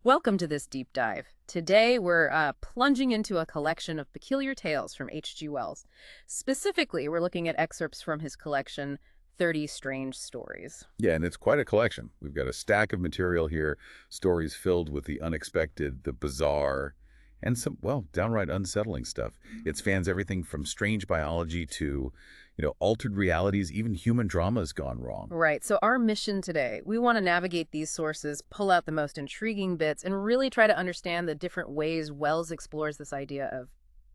Welcome to this deep dive. Today, we're plunging into a collection of peculiar tales from H.G. Wells. Specifically, we're looking at excerpts from his collection, 30 Strange Stories. Yeah, and it's quite a collection. We've got a stack of material here, stories filled with the unexpected, the bizarre, and some, well, downright unsettling stuff. It spans everything from strange biology to, altered realities, even human drama has gone wrong. Right, so our mission today, we want to navigate these sources, pull out the most intriguing bits, and really try to understand the different ways Wells explores this idea of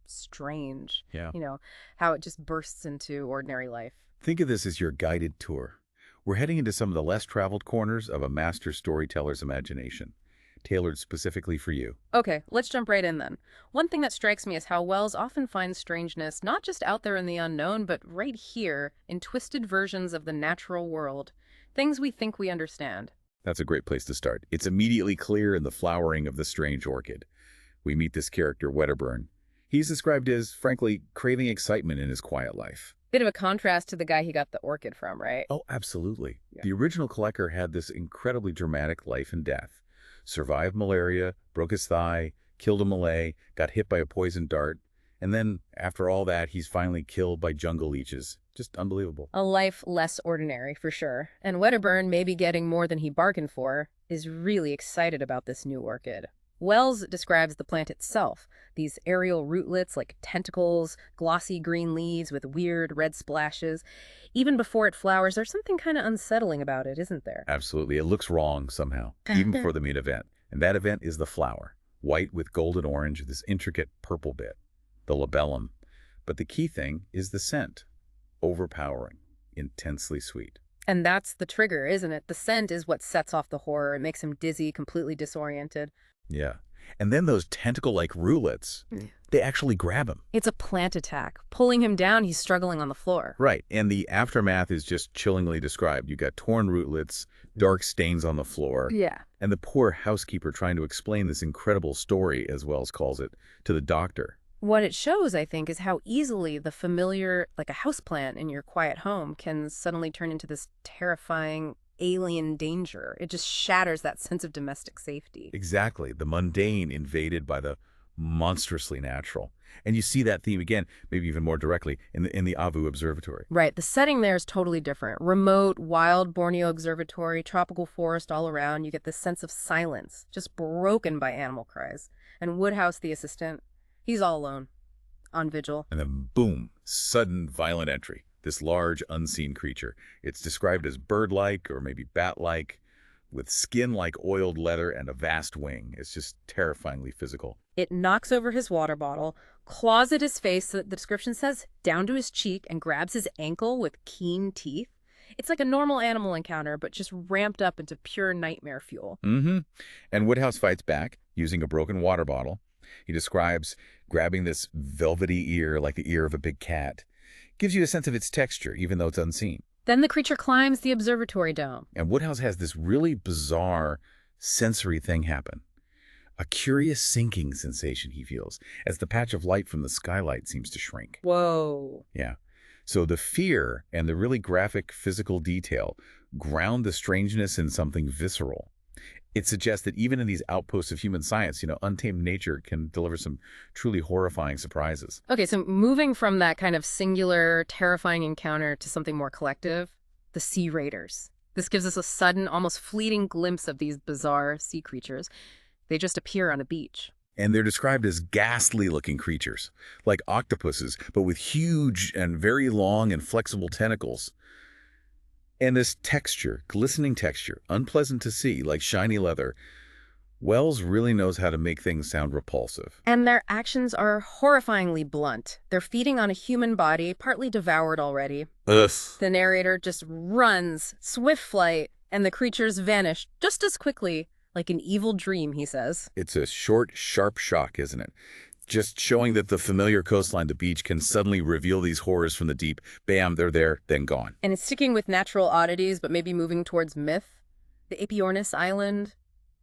strange, Yeah. how it just bursts into ordinary life. Think of this as your guided tour. We're heading into some of the less traveled corners of a master storyteller's imagination, tailored specifically for you. Okay, let's jump right in then. One thing that strikes me is how Wells often finds strangeness not just out there in the unknown, but right here in twisted versions of the natural world, things we think we understand. That's a great place to start. It's immediately clear in the flowering of the strange orchid. We meet this character, Wedderburn. He's described as, frankly, craving excitement in his quiet life. Bit of a contrast to the guy he got the orchid from, right? Oh, absolutely. Yeah. The original collector had this incredibly dramatic life and death. Survived malaria, broke his thigh, killed a Malay, got hit by a poisoned dart, and then, after all that, he's finally killed by jungle leeches. Just unbelievable. A life less ordinary, for sure. And Wedderburn, maybe getting more than he bargained for, is really excited about this new orchid. Wells describes the plant itself, these aerial rootlets like tentacles, glossy green leaves with weird red splashes. Even before it flowers, there's something kind of unsettling about it, isn't there? Absolutely. It looks wrong somehow, even before the main event. And that event is the flower, white with golden orange, this intricate purple bit, the labellum. But the key thing is the scent, overpowering, intensely sweet. And that's the trigger, isn't it? The scent is what sets off the horror. It makes him dizzy, completely disoriented. Yeah. And then those tentacle-like rootlets, they actually grab him. It's a plant attack. Pulling him down, he's struggling on the floor. Right. And the aftermath is just chillingly described. You got torn rootlets, dark stains on the floor, Yeah. and the poor housekeeper trying to explain this incredible story, as Wells calls it, to the doctor. What it shows, I think, is how easily the familiar, like a houseplant in your quiet home, can suddenly turn into this terrifying alien danger. It just shatters that sense of domestic safety. Exactly. The mundane invaded by the monstrously natural. And you see that theme again, maybe even more directly, in the Avu Observatory. Right. The setting there is totally different. Remote, wild Borneo Observatory, tropical forest all around. You get this sense of silence, just broken by animal cries. And Woodhouse, the assistant, he's all alone, on vigil. And then boom, sudden violent entry. This large, unseen creature. It's described as bird-like or maybe bat-like, with skin like oiled leather and a vast wing. It's just terrifyingly physical. It knocks over his water bottle, claws at his face, the description says, down to his cheek, and grabs his ankle with keen teeth. It's like a normal animal encounter, but just ramped up into pure nightmare fuel. Mm-hmm. And Woodhouse fights back using a broken water bottle. He describes grabbing this velvety ear like the ear of a big cat. Gives you a sense of its texture, even though it's unseen. Then the creature climbs the observatory dome. And Woodhouse has this really bizarre sensory thing happen. A curious sinking sensation he feels as the patch of light from the skylight seems to shrink. Whoa. Yeah. So the fear and the really graphic physical detail ground the strangeness in something visceral. It suggests that even in these outposts of human science, untamed nature can deliver some truly horrifying surprises. Okay, so moving from that kind of singular, terrifying encounter to something more collective, the sea raiders. This gives us a sudden, almost fleeting glimpse of these bizarre sea creatures. They just appear on a beach. And they're described as ghastly-looking creatures, like octopuses, but with huge and very long and flexible tentacles. And this texture, glistening texture, unpleasant to see, like shiny leather. Wells really knows how to make things sound repulsive. And their actions are horrifyingly blunt. They're feeding on a human body, partly devoured already. Ugh. The narrator just runs, swift flight, and the creatures vanish just as quickly, like an evil dream, he says. It's a short, sharp shock, isn't it? Just showing that the familiar coastline, the beach, can suddenly reveal these horrors from the deep. Bam, they're there, then gone. And it's sticking with natural oddities, but maybe moving towards myth. The Apiornis Island.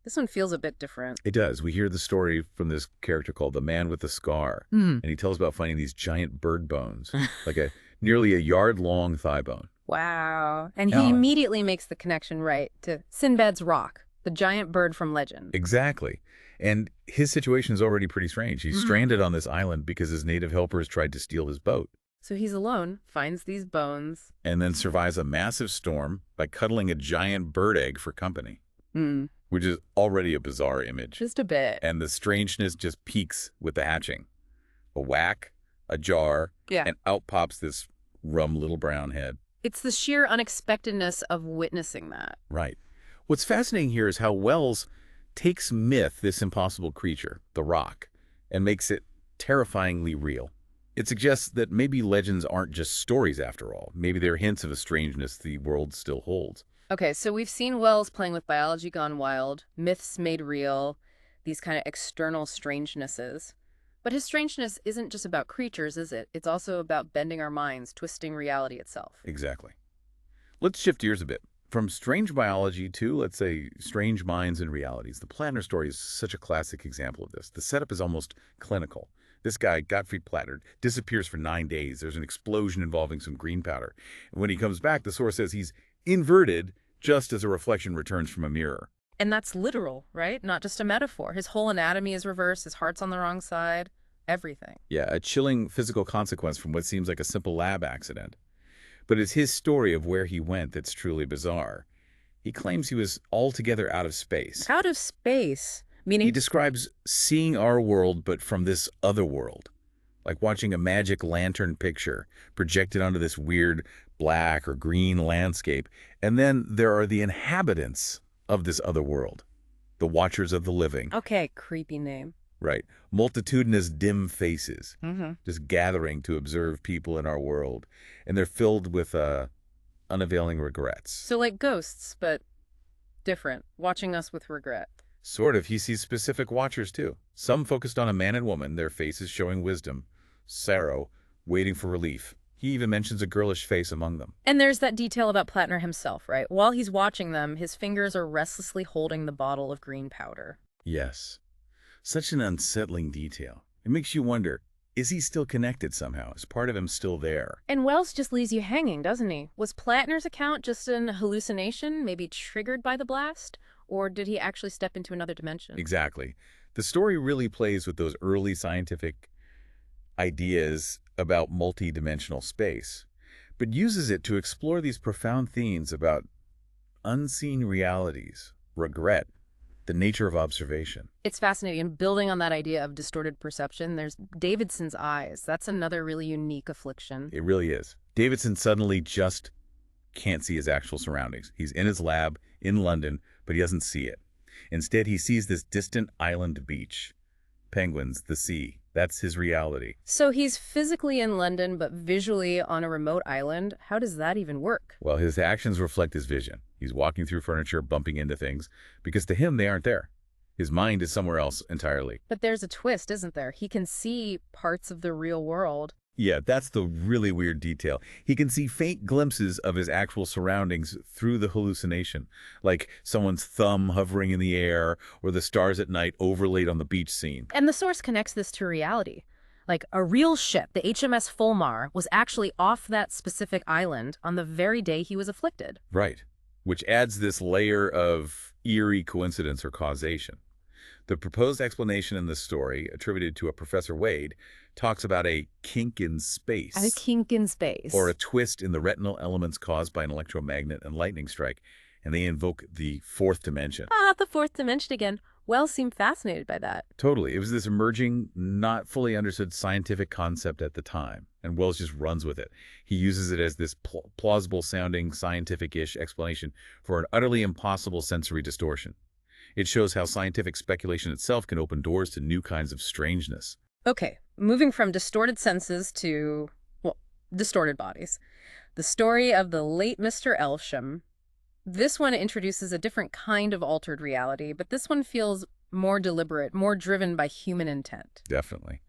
This one feels a bit different. It does. We hear the story from this character called the Man with the Scar. And he tells about finding these giant bird bones, like nearly a yard-long thigh bone. Wow. And Yeah. he immediately makes the connection right to Sinbad's Rock, The giant bird from legend. Exactly. And his situation is already pretty strange. He's Mhm. stranded on this island because his native helpers tried to steal his boat, So he's alone, finds these bones. and then survives a massive storm by cuddling a giant bird egg for company, Hmm. which is already a bizarre image. Just a bit. And the strangeness just peaks with the hatching. A whack, a jar, Yeah. and out pops this rum little brown head. It's the sheer unexpectedness of witnessing that. Right. What's fascinating here is how Wells takes myth, this impossible creature, the rock, and makes it terrifyingly real. It suggests that maybe legends aren't just stories after all. Maybe they're hints of a strangeness the world still holds. Okay, so we've seen Wells playing with biology gone wild, myths made real, these kind of external strangenesses. But his strangeness isn't just about creatures, is it? It's also about bending our minds, twisting reality itself. Exactly. Let's shift gears a bit. From strange biology to, let's say, strange minds and realities. The Plattner story is such a classic example of this. The setup is almost clinical. This guy, Gottfried Plattner, disappears for 9 days. There's an explosion involving some green powder. And when he comes back, the source says he's inverted just as a reflection returns from a mirror. And that's literal, right? Not just a metaphor. His whole anatomy is reversed, his heart's on the wrong side, everything. Yeah, a chilling physical consequence from what seems like a simple lab accident. But it's his story of where he went that's truly bizarre. He claims he was altogether out of space. Out of space, meaning He describes seeing our world, but from this other world, like watching a magic lantern picture projected onto this weird black or green landscape. And then there are the inhabitants of this other world, the watchers of the living. okay, creepy name. Right. Multitudinous dim faces, Mm-hmm. just gathering to observe people in our world. And they're filled with unavailing regrets. So like ghosts, but different, watching us with regret. Sort of. He sees specific watchers, too. Some focused on a man and woman, their faces showing wisdom, sorrow, waiting for relief. He even mentions a girlish face among them. And there's that detail about Plattner himself, right? While he's watching them, his fingers are restlessly holding the bottle of green powder. Yes. Such an unsettling detail. It makes you wonder, is he still connected somehow? Is part of him still there? And Wells just leaves you hanging, doesn't he? Was Plattner's account just an hallucination, maybe triggered by the blast? Or did he actually step into another dimension? Exactly. The story really plays with those early scientific ideas about multidimensional space, but uses it to explore these profound themes about unseen realities, regret, the nature of observation. It's fascinating. And building on that idea of distorted perception, there's Davidson's eyes. That's another really unique affliction. It really is. Davidson suddenly just can't see his actual surroundings. He's in his lab in London, but he doesn't see it. Instead, he sees this distant island beach, penguins, the sea. That's his reality. So he's physically in London, but visually on a remote island. How does that even work? Well, his actions reflect his vision. He's walking through furniture, bumping into things, because to him, they aren't there. His mind is somewhere else entirely. But there's a twist, isn't there? He can see parts of the real world. Yeah, that's the really weird detail. He can see faint glimpses of his actual surroundings through the hallucination, like someone's thumb hovering in the air or the stars at night overlaid on the beach scene. And the source connects this to reality. Like a real ship, the HMS Fulmar, was actually off that specific island on the very day he was afflicted. Right, which adds this layer of eerie coincidence or causation. The proposed explanation in this story, attributed to a Professor Wade, talks about a kink in space. A kink in space. Or a twist in the retinal elements caused by an electromagnet and lightning strike, and they invoke the fourth dimension. the fourth dimension again. Wells seemed fascinated by that. Totally. It was this emerging, not fully understood scientific concept at the time, and Wells just runs with it. He uses it as this plausible-sounding, scientific-ish explanation for an utterly impossible sensory distortion. It shows how scientific speculation itself can open doors to new kinds of strangeness. Okay, moving from distorted senses to, well, distorted bodies. The story of the late Mr. Elsham. This one introduces a different kind of altered reality, but this one feels more deliberate, more driven by human intent. Definitely.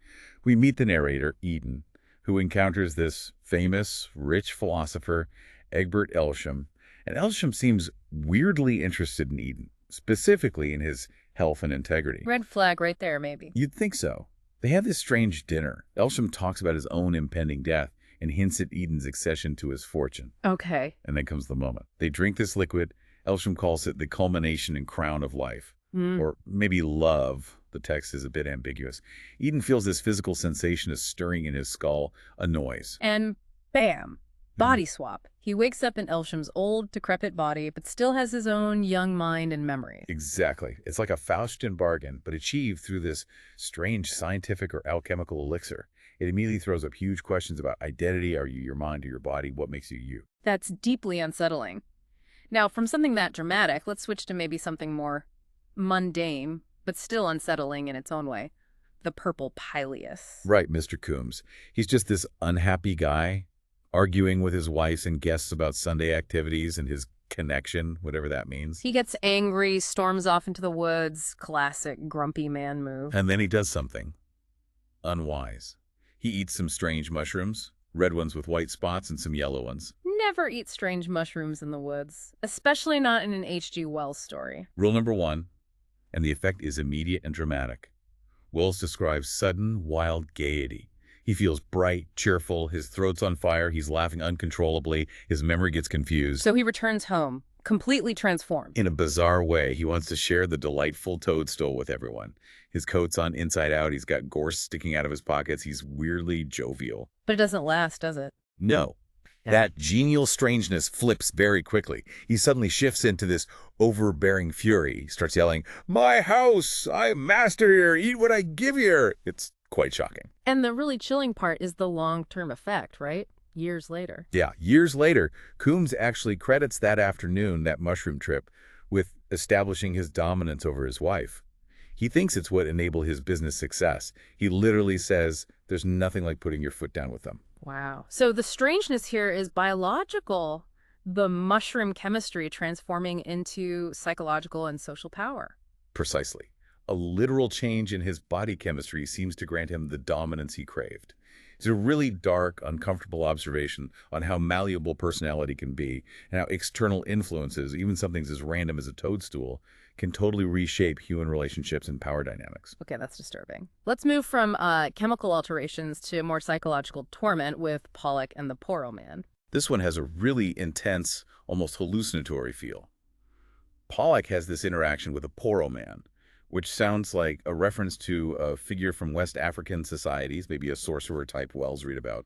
We meet the narrator, Eden, who encounters this famous, rich philosopher, Egbert Elsham. And Elsham seems weirdly interested in Eden, specifically in his health and integrity. Red flag right there, maybe. You'd think so. They have this strange dinner. Elsham talks about his own impending death and hints at Eden's accession to his fortune. Okay. And then comes the moment. They drink this liquid, Elsham calls it the culmination and crown of life. Mm. Or maybe love. The text is a bit ambiguous. Eden feels this physical sensation is stirring in his skull, a noise. And bam, body swap. He wakes up in Elsham's old, decrepit body, but still has his own young mind and memories. Exactly. It's like a Faustian bargain, but achieved through this strange scientific or alchemical elixir. It immediately throws up huge questions about identity. Are you your mind or your body? What makes you you? That's deeply unsettling. Now, from something that dramatic, let's switch to maybe something more mundane, but still unsettling in its own way. The purple pileus. Right, Mr. Coombs. He's just this unhappy guy arguing with his wives and guests about Sunday activities and his connection, whatever that means. He gets angry, storms off into the woods, classic grumpy man move. And then he does something unwise. He eats some strange mushrooms, red ones with white spots and some yellow ones. Never eat strange mushrooms in the woods, especially not in an H.G. Wells story. Rule number 1, and the effect is immediate and dramatic. Wells describes sudden, wild gaiety. He feels bright, cheerful, his throat's on fire, he's laughing uncontrollably, his memory gets confused. So he returns home, completely transformed. In a bizarre way, he wants to share the delightful toadstool with everyone. His coat's on inside out, he's got gorse sticking out of his pockets, he's weirdly jovial. But it doesn't last, does it? No. That genial strangeness flips very quickly. He suddenly shifts into this overbearing fury. He starts yelling, "My house! I'm master here! Eat what I give you!" It's quite shocking. And the really chilling part is the long-term effect, right? Years later. Yeah, years later, Coombs actually credits that afternoon, that mushroom trip, with establishing his dominance over his wife. He thinks it's what enabled his business success. He literally says, there's nothing like putting your foot down with them. Wow. So the strangeness here is biological, the mushroom chemistry transforming into psychological and social power. Precisely. A literal change in his body chemistry seems to grant him the dominance he craved. It's a really dark, uncomfortable observation on how malleable personality can be and how external influences, even something as random as a toadstool, can totally reshape human relationships and power dynamics. Okay, that's disturbing. Let's move from chemical alterations to more psychological torment with Pollock and the Poro Man. This one has a really intense, almost hallucinatory feel. Pollock has this interaction with a Poro Man, which sounds like a reference to a figure from West African societies, maybe a sorcerer type Wells read about.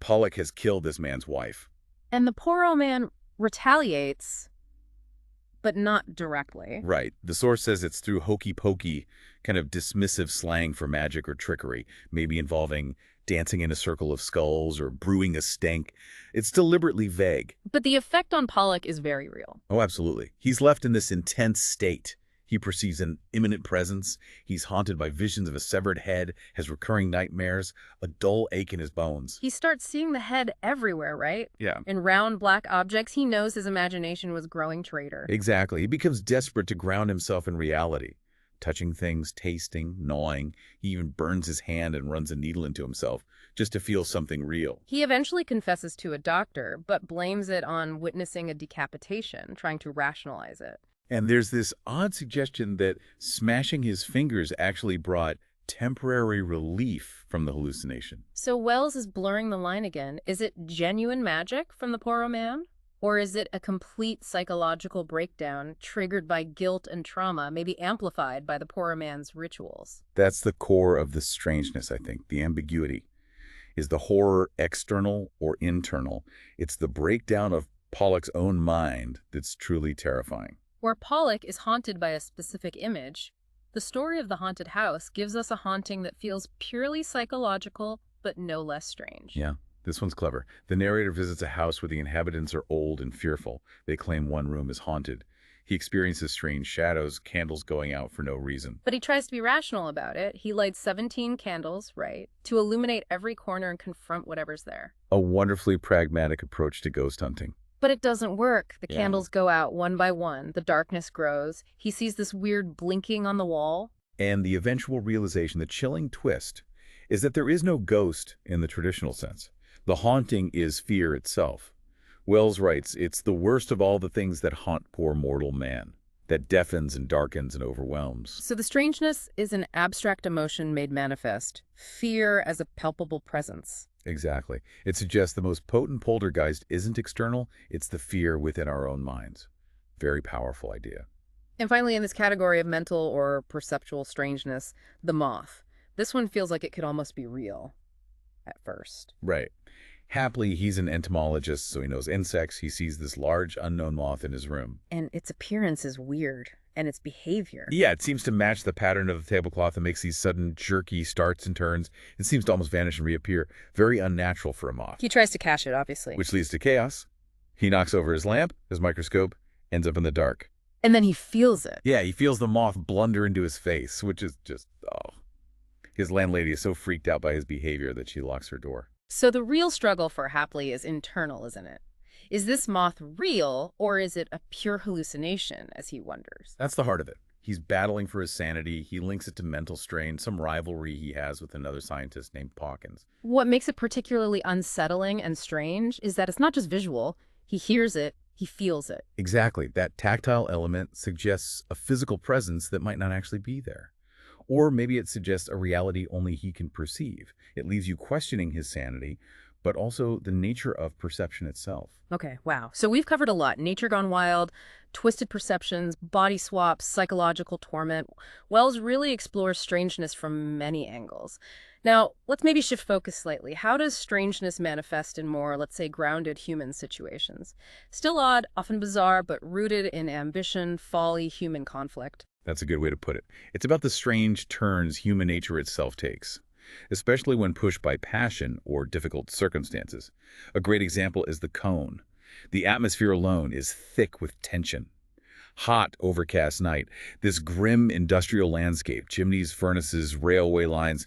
Pollock has killed this man's wife. And the Poro Man retaliates, but not directly. Right. The source says it's through hokey-pokey, kind of dismissive slang for magic or trickery, maybe involving dancing in a circle of skulls or brewing a stank. It's deliberately vague. But the effect on Pollock is very real. Oh, absolutely. He's left in this intense state. He perceives an imminent presence. He's haunted by visions of a severed head, has recurring nightmares, a dull ache in his bones. He starts seeing the head everywhere, right? Yeah. In round black objects, he knows his imagination was growing traitor. Exactly. He becomes desperate to ground himself in reality. Touching things, tasting, gnawing. He even burns his hand and runs a needle into himself just to feel something real. He eventually confesses to a doctor, but blames it on witnessing a decapitation, trying to rationalize it. And there's this odd suggestion that smashing his fingers actually brought temporary relief from the hallucination. So Wells is blurring the line again. Is it genuine magic from the Poro Man? Or is it a complete psychological breakdown triggered by guilt and trauma, maybe amplified by the Poro Man's rituals? That's the core of the strangeness, I think, the ambiguity. Is the horror external or internal? It's the breakdown of Pollock's own mind that's truly terrifying. Where Pollock is haunted by a specific image, the story of the haunted house gives us a haunting that feels purely psychological, but no less strange. Yeah, this one's clever. The narrator visits a house where the inhabitants are old and fearful. They claim one room is haunted. He experiences strange shadows, candles going out for no reason. But he tries to be rational about it. He lights 17 candles, right, to illuminate every corner and confront whatever's there. A wonderfully pragmatic approach to ghost hunting. But it doesn't work. The Yeah. candles go out one by one. The darkness grows. He sees this weird blinking on the wall. And the eventual realization, the chilling twist, is that there is no ghost in the traditional sense. The haunting is fear itself. Wells writes, it's the worst of all the things that haunt poor mortal man, that deafens and darkens and overwhelms. So the strangeness is an abstract emotion made manifest. Fear as a palpable presence. Exactly. It suggests the most potent poltergeist isn't external, it's the fear within our own minds. Very powerful idea. And finally, in this category of mental or perceptual strangeness, the moth. This one feels like it could almost be real at first. Right. Happily, he's an entomologist, so he knows insects. He sees this large, unknown moth in his room. And its appearance is weird, and its behavior. Yeah, it seems to match the pattern of the tablecloth and makes these sudden, jerky starts and turns. It seems to almost vanish and reappear. Very unnatural for a moth. He tries to catch it, obviously. Which leads to chaos. He knocks over his lamp, his microscope, ends up in the dark. And then he feels it. Yeah, he feels the moth blunder into his face, which is just, oh. His landlady is so freaked out by his behavior that she locks her door. So the real struggle for Hapley is internal, isn't it? Is this moth real, or is it a pure hallucination, as he wonders? That's the heart of it. He's battling for his sanity. He links it to mental strain, some rivalry he has with another scientist named Pawkins. What makes it particularly unsettling and strange is that it's not just visual. He hears it, he feels it. Exactly. That tactile element suggests a physical presence that might not actually be there. Or maybe it suggests a reality only he can perceive. It leaves you questioning his sanity, but also the nature of perception itself. Okay, wow. So we've covered a lot. Nature gone wild, twisted perceptions, body swaps, psychological torment. Wells really explores strangeness from many angles. Now, let's maybe shift focus slightly. How does strangeness manifest in more, let's say, grounded human situations? Still odd, often bizarre, but rooted in ambition, folly, human conflict. That's a good way to put it. It's about the strange turns human nature itself takes, especially when pushed by passion or difficult circumstances. A great example is the cone. The atmosphere alone is thick with tension. Hot, overcast night, this grim industrial landscape, chimneys, furnaces, railway lines,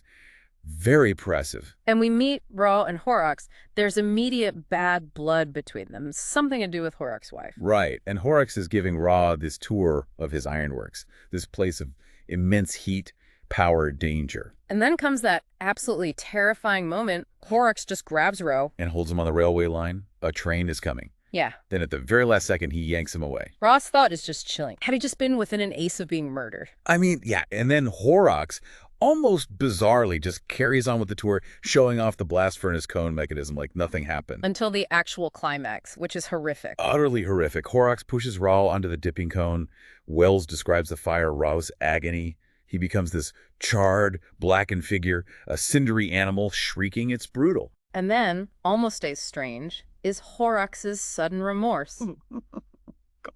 very oppressive. And we meet Ra and Horrocks. There's immediate bad blood between them, something to do with Horrocks' wife. Right, and Horrocks is giving Ra this tour of his ironworks, this place of immense heat, power, danger. And then comes that absolutely terrifying moment. Horrocks just grabs Ra. And holds him on the railway line. A train is coming. Yeah. Then at the very last second, he yanks him away. Ra's thought is just chilling. Had he just been within an ace of being murdered? I mean, yeah, and then Horrocks almost bizarrely just carries on with the tour, showing off the blast furnace cone mechanism like nothing happened. Until the actual climax, which is horrific. Utterly horrific. Horrocks pushes Ra onto the dipping cone. Wells describes the fire Ra's agony. He becomes this charred, blackened figure, a cindery animal shrieking. It's brutal. And then, almost as strange, is Horrocks' sudden remorse.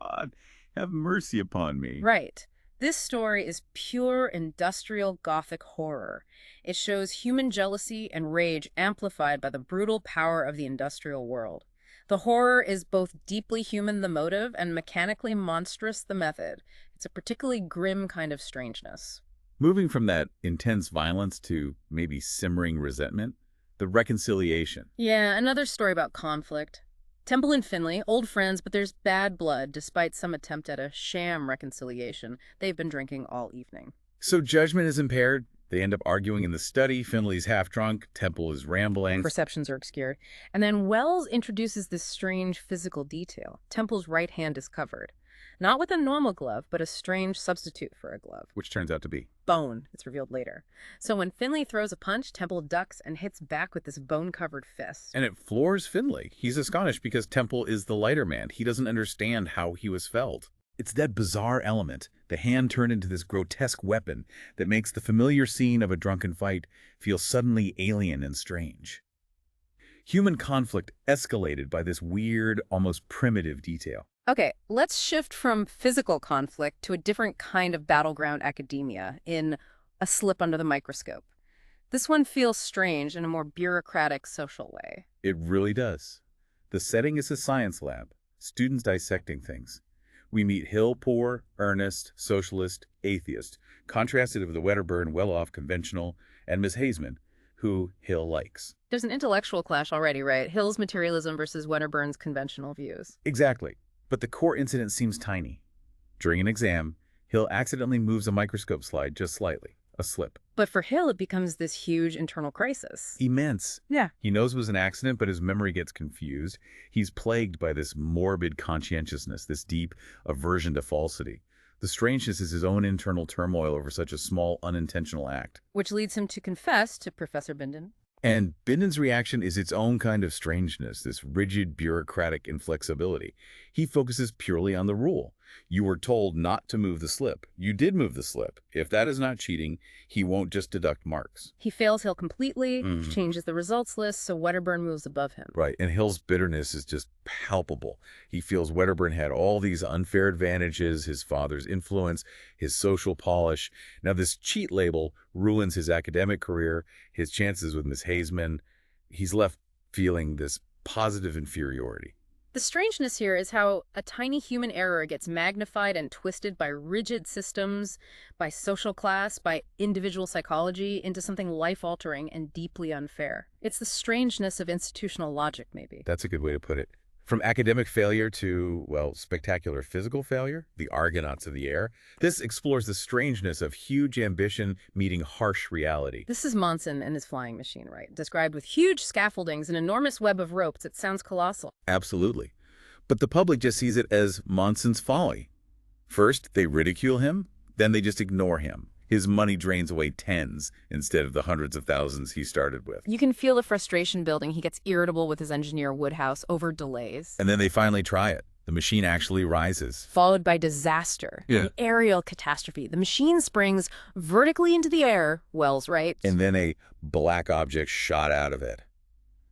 God, have mercy upon me. Right. This story is pure industrial Gothic horror. It shows human jealousy and rage amplified by the brutal power of the industrial world. The horror is both deeply human, the motive, and mechanically monstrous, the method. It's a particularly grim kind of strangeness. Moving from that intense violence to maybe simmering resentment, the reconciliation. Yeah, another story about conflict. Temple and Finley, old friends, but there's bad blood despite some attempt at a sham reconciliation. They've been drinking all evening. So judgment is impaired. They end up arguing in the study. Finley's half drunk. Temple is rambling. Perceptions are obscured. And then Wells introduces this strange physical detail. Temple's right hand is covered. Not with a normal glove, but a strange substitute for a glove. Which turns out to be bone, it's revealed later. So when Finley throws a punch, Temple ducks and hits back with this bone-covered fist. And it floors Finley. He's astonished because Temple is the lighter man. He doesn't understand how he was felled. It's that bizarre element, the hand turned into this grotesque weapon, that makes the familiar scene of a drunken fight feel suddenly alien and strange. Human conflict escalated by this weird, almost primitive detail. Okay, let's shift from physical conflict to a different kind of battleground academia in A Slip Under the Microscope. This one feels strange in a more bureaucratic, social way. It really does. The setting is a science lab, students dissecting things. We meet Hill, poor, earnest, socialist, atheist, contrasted with the Wedderburn, well-off, conventional, and Miss Hazeman, who Hill likes. There's an intellectual clash already, right? Hill's materialism versus Wedderburn's conventional views. Exactly. But the core incident seems tiny. During an exam, Hill accidentally moves a microscope slide just slightly, a slip. But for Hill, it becomes this huge internal crisis. Immense. Yeah. He knows it was an accident, but his memory gets confused. He's plagued by this morbid conscientiousness, this deep aversion to falsity. The strangeness is his own internal turmoil over such a small, unintentional act. Which leads him to confess to Professor Bindon. And Binden's reaction is its own kind of strangeness, this rigid, bureaucratic inflexibility. He focuses purely on the rule. You were told not to move the slip. You did move the slip. If that is not cheating, he won't just deduct marks. He fails Hill completely, Mhm. changes the results list, so Wedderburn moves above him. Right, and Hill's bitterness is just palpable. He feels Wedderburn had all these unfair advantages, his father's influence, his social polish. Now this cheat label ruins his academic career, his chances with Miss Hazeman. He's left feeling this positive inferiority. The strangeness here is how a tiny human error gets magnified and twisted by rigid systems, by social class, by individual psychology into something life-altering and deeply unfair. It's the strangeness of institutional logic, maybe. That's a good way to put it. From academic failure to, well, spectacular physical failure, the Argonauts of the air, this explores the strangeness of huge ambition meeting harsh reality. This is Monson and his flying machine, right? Described with huge scaffoldings, an enormous web of ropes. It sounds colossal. Absolutely. But the public just sees it as Monson's folly. First, they ridicule him, then they just ignore him. His money drains away tens instead of the hundreds of thousands he started with. You can feel the frustration building. He gets irritable with his engineer Woodhouse over delays. And then they finally try it. The machine actually rises. Followed by disaster. Yeah. An aerial catastrophe. The machine springs vertically into the air, Wells writes. And then a black object shot out of it.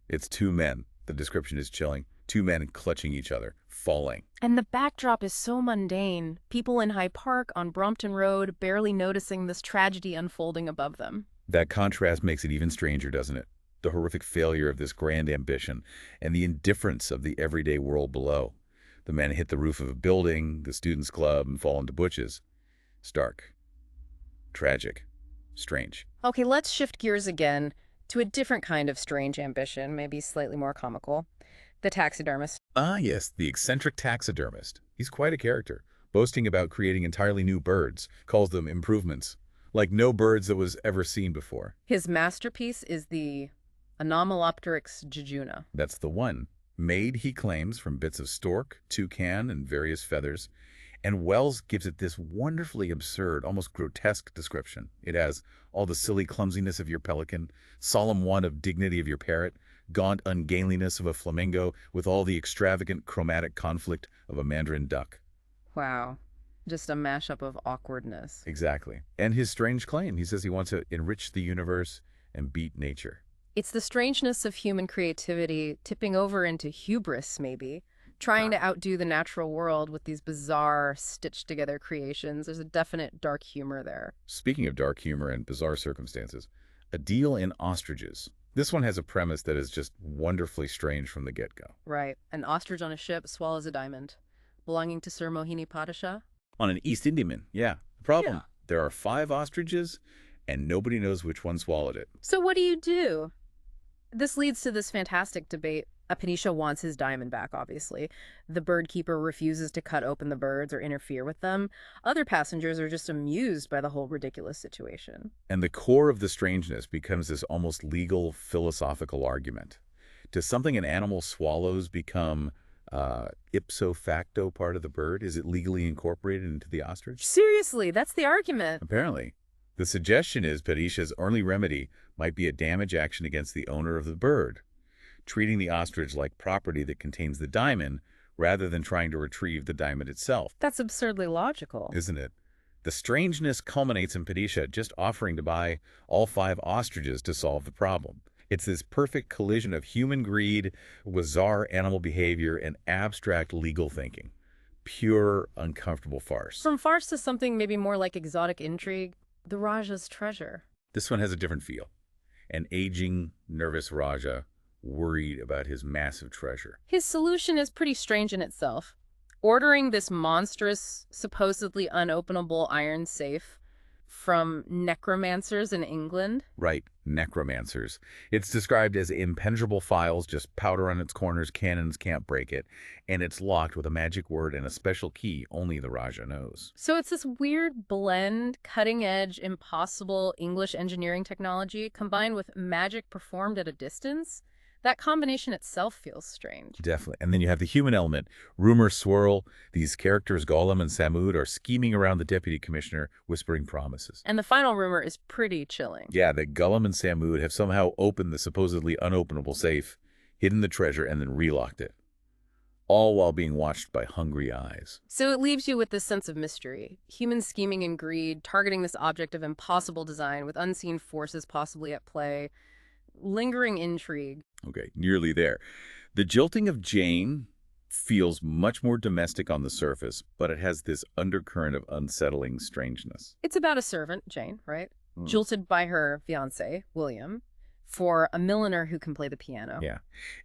It's two men. The description is chilling. Two men clutching each other, falling. And the backdrop is so mundane. People in High Park on Brompton Road barely noticing this tragedy unfolding above them. That contrast makes it even stranger, doesn't it? The horrific failure of this grand ambition and the indifference of the everyday world below. The men hit the roof of a building, the students' club, and fall into bushes. Stark. Tragic. Strange. Okay, let's shift gears again to a different kind of strange ambition, maybe slightly more comical. The taxidermist. Ah, yes, the eccentric taxidermist. He's quite a character, boasting about creating entirely new birds, calls them improvements, like no birds that was ever seen before. His masterpiece is the Anomalopteryx jejuna. That's the one. Made, he claims, from bits of stork, toucan, and various feathers. And Wells gives it this wonderfully absurd, almost grotesque description. It has all the silly clumsiness of your pelican, solemn want of dignity of your parrot, gaunt ungainliness of a flamingo, with all the extravagant chromatic conflict of a mandarin duck. Wow. Just a mashup of awkwardness. Exactly. And his strange claim. He says he wants to enrich the universe and beat nature. It's the strangeness of human creativity tipping over into hubris, maybe. Trying to outdo the natural world with these bizarre, stitched-together creations. There's a definite dark humor there. Speaking of dark humor and bizarre circumstances, A Deal in Ostriches. This one has a premise that is just wonderfully strange from the get-go. Right. An ostrich on a ship swallows a diamond. Belonging to Sir Mohini Padishah? On an East Indiaman, yeah. The problem, Yeah. there are 5 ostriches, and nobody knows which one swallowed it. So what do you do? This leads to this fantastic debate. Panisha wants his diamond back, obviously. The bird keeper refuses to cut open the birds or interfere with them. Other passengers are just amused by the whole ridiculous situation. And the core of the strangeness becomes this almost legal, philosophical argument. Does something an animal swallows become ipso facto part of the bird? Is it legally incorporated into the ostrich? Seriously, that's the argument. Apparently. The suggestion is Padishah's only remedy might be a damage action against the owner of the bird, treating the ostrich like property that contains the diamond rather than trying to retrieve the diamond itself. That's absurdly logical. Isn't it? The strangeness culminates in Padishah just offering to buy all 5 ostriches to solve the problem. It's this perfect collision of human greed, bizarre animal behavior, and abstract legal thinking. Pure, uncomfortable farce. From farce to something maybe more like exotic intrigue, the Raja's treasure. This one has a different feel. An aging, nervous Raja worried about his massive treasure. His solution is pretty strange in itself. Ordering this monstrous, supposedly unopenable iron safe from necromancers in England. Right, necromancers. It's described as impenetrable files, just powder on its corners, cannons can't break it, and it's locked with a magic word and a special key only the Raja knows. So it's this weird blend, cutting-edge, impossible English engineering technology combined with magic performed at a distance. That combination itself feels strange. Definitely. And then you have the human element. Rumors swirl. These characters, Gollum and Samud, are scheming around the deputy commissioner, whispering promises. And the final rumor is pretty chilling. Yeah, that Gollum and Samud have somehow opened the supposedly unopenable safe, hidden the treasure, and then relocked it. all while being watched by hungry eyes. So it leaves you with this sense of mystery. Human scheming and greed, targeting this object of impossible design with unseen forces possibly at play, lingering intrigue. Okay, nearly there. The jilting of Jane feels much more domestic on the surface, but it has this undercurrent of unsettling strangeness. It's about a servant, Jane, right? Hmm. Jilted by her fiancé, William, for a milliner who can play the piano. Yeah.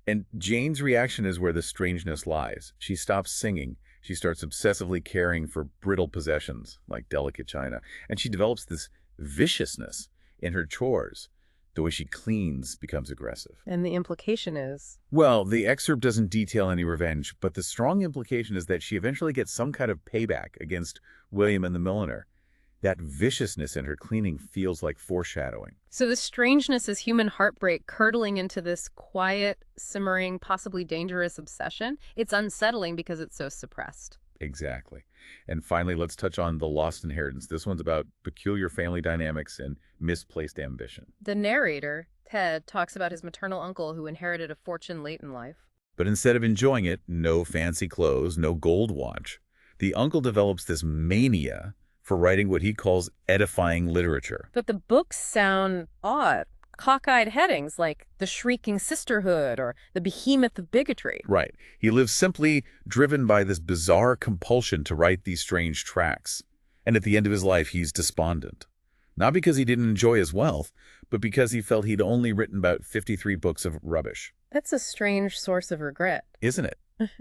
And Jane's reaction is where the strangeness lies. She stops singing. She starts obsessively caring for brittle possessions, like delicate china. And she develops this viciousness in her chores. The way she cleans becomes aggressive. And the implication is, Well, the excerpt doesn't detail any revenge, but the strong implication is that she eventually gets some kind of payback against William and the milliner. That viciousness in her cleaning feels like foreshadowing. so the strangeness is human heartbreak curdling into this quiet, simmering, possibly dangerous obsession. It's unsettling because it's so suppressed. Exactly. And finally, let's touch on The Lost Inheritance. This one's about peculiar family dynamics and misplaced ambition. The narrator, Ted, talks about his maternal uncle who inherited a fortune late in life. But instead of enjoying it, no fancy clothes, no gold watch, the uncle develops this mania for writing what he calls edifying literature. But the books sound odd. Cockeyed headings like The Shrieking Sisterhood or The Behemoth of Bigotry. Right. He lives simply driven by this bizarre compulsion to write these strange tracts. And at the end of his life, he's despondent. Not because he didn't enjoy his wealth, but because he felt he'd only written about 53 books of rubbish. That's a strange source of regret. Isn't it?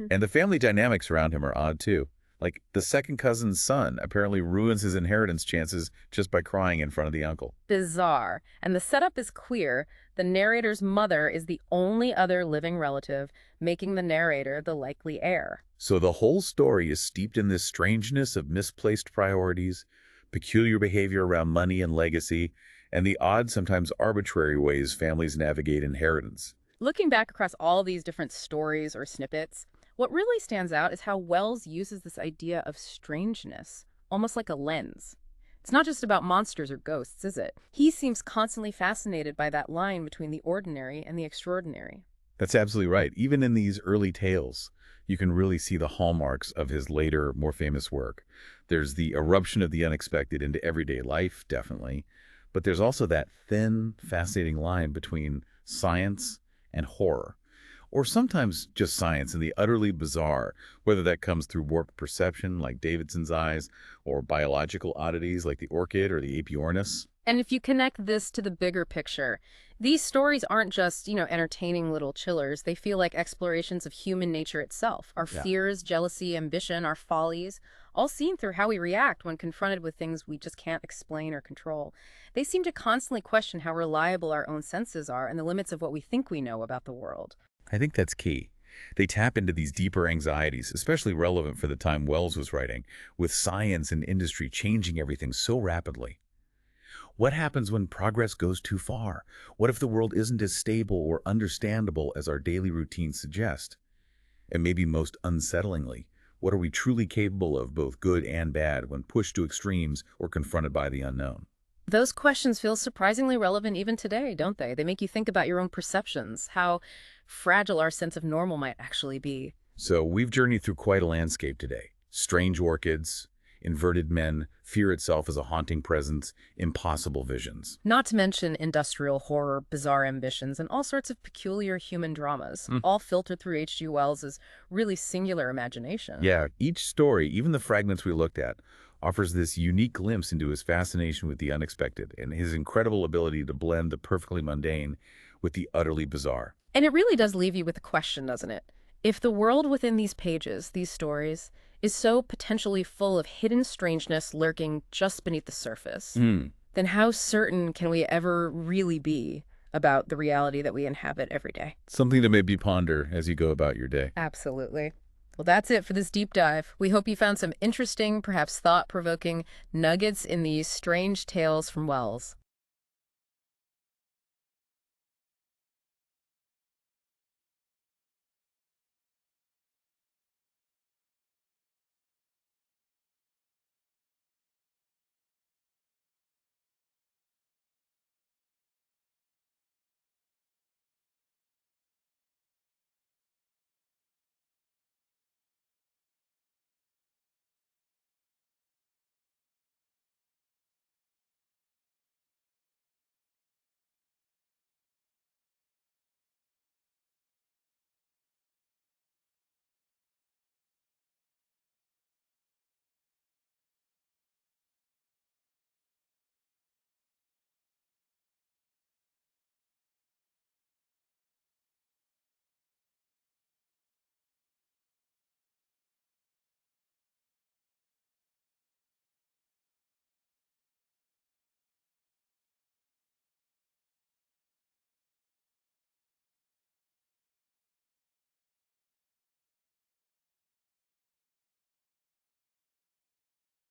And the family dynamics around him are odd, too. Like, the second cousin's son apparently ruins his inheritance chances just by crying in front of the uncle. Bizarre. And the setup is clear. The narrator's mother is the only other living relative, making the narrator the likely heir. So the whole story is steeped in this strangeness of misplaced priorities, peculiar behavior around money and legacy, and the odd, sometimes arbitrary ways families navigate inheritance. Looking back across all these different stories or snippets, what really stands out is how Wells uses this idea of strangeness, almost like a lens. It's not just about monsters or ghosts, is it? He seems constantly fascinated by that line between the ordinary and the extraordinary. That's absolutely right. Even in these early tales, you can really see the hallmarks of his later, more famous work. There's the eruption of the unexpected into everyday life, definitely, but there's also that thin, fascinating line between science and horror, or sometimes just science and the utterly bizarre, whether that comes through warped perception like Davidson's eyes, or biological oddities like the orchid or the Apiornis. And if you connect this to the bigger picture, these stories aren't just, entertaining little chillers. They feel like explorations of human nature itself. Our Yeah. fears, jealousy, ambition, our follies, all seen through how we react when confronted with things we just can't explain or control. They seem to constantly question how reliable our own senses are and the limits of what we think we know about the world. I think that's key. They tap into these deeper anxieties, especially relevant for the time Wells was writing, with science and industry changing everything so rapidly. What happens when progress goes too far? What if the world isn't as stable or understandable as our daily routines suggest? And maybe most unsettlingly, what are we truly capable of, both good and bad, when pushed to extremes or confronted by the unknown? Those questions feel surprisingly relevant even today, don't they? They make you think about your own perceptions, how fragile our sense of normal might actually be. So we've journeyed through quite a landscape today. Strange orchids, inverted men, fear itself as a haunting presence, impossible visions. Not to mention industrial horror, bizarre ambitions, and all sorts of peculiar human dramas, all filtered through H.G. Wells's really singular imagination. Yeah, each story, even the fragments we looked at, offers this unique glimpse into his fascination with the unexpected and his incredible ability to blend the perfectly mundane with the utterly bizarre. And it really does leave you with a question, doesn't it? If the world within these pages, these stories, is so potentially full of hidden strangeness lurking just beneath the surface, then how certain can we ever really be about the reality that we inhabit every day? Something to maybe ponder as you go about your day. Absolutely. Well, that's it for this deep dive. We hope you found some interesting, perhaps thought-provoking nuggets in these strange tales from Wells.